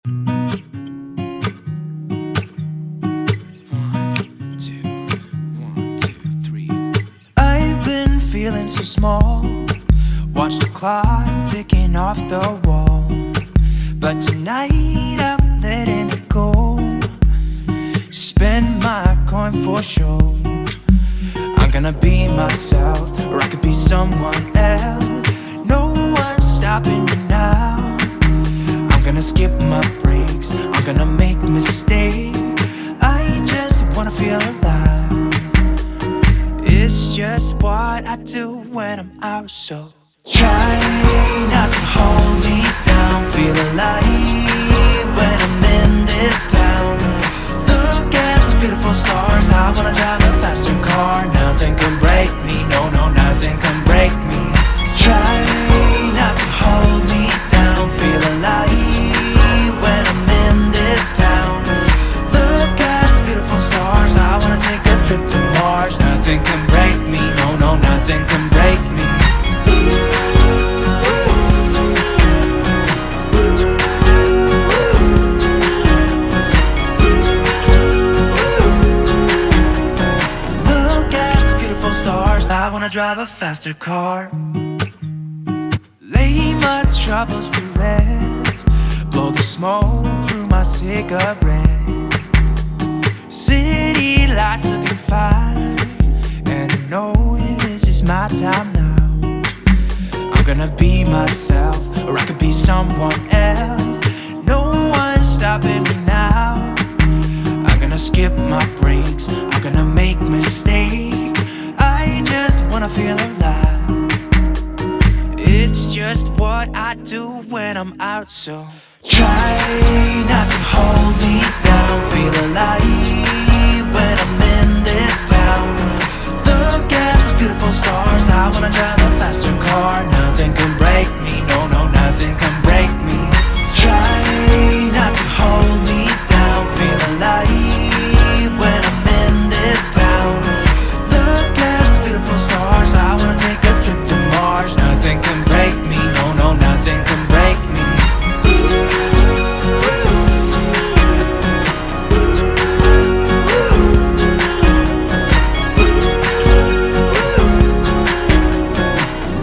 I've been feeling so small. Watch the clock ticking off the wall. But tonight I'm letting it go. Spend my coin for sure. I'm gonna be myself, or I could be someone else. No one's stopping me now. I'm gonna skip my breaks, I'm gonna make mistakes. I just wanna feel alive. It's just what I do when I'm out, so try not to hold me down. Feel alive when I'm in this town. Look at those beautiful stars. I wanna drive a faster car. Nothing can break me, no, no, nothing can break me. Try not to hold me down. Feel alive when I'm in this town. Look at those beautiful stars. I wanna take a trip to Mars. Nothing can break me, no, no, nothing can break me. I wanna drive a faster car. Lay my troubles to rest. Blow the smoke through my cigarette. City lights looking fine, and I know this is my time now. I'm gonna be myself, or I could be someone else. No one's stopping me now. I'm gonna skip my breaks, I'm gonna make mistakes. I just wanna feel alive. It's just what I do when I'm out, so try not to hold me down. Feel alive when I'm in this town. Look at those beautiful stars. I wanna drive a faster car. Nothing can break me, no, no, nothing can break me. Try not to hold me down. Feel alive when I'm in this town. I wanna take a trip to Mars. Nothing can break me, no, no, nothing can break me.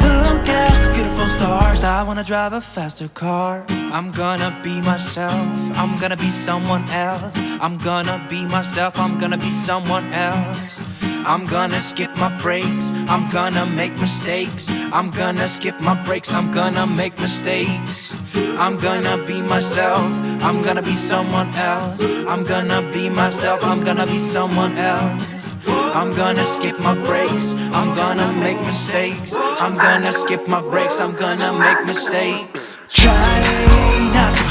Look at the beautiful stars. I wanna drive a faster car. I'm gonna be myself, I'm gonna be someone else. I'm gonna be myself, I'm gonna be someone else. I'm gonna skip my breaks, I'm gonna make mistakes. I'm gonna skip my breaks, I'm gonna make mistakes. I'm gonna be myself, I'm gonna be someone else. I'm gonna be myself, I'm gonna be someone else. I'm gonna skip my breaks, I'm gonna make mistakes. I'm gonna skip my breaks, I'm gonna make mistakes. Try not to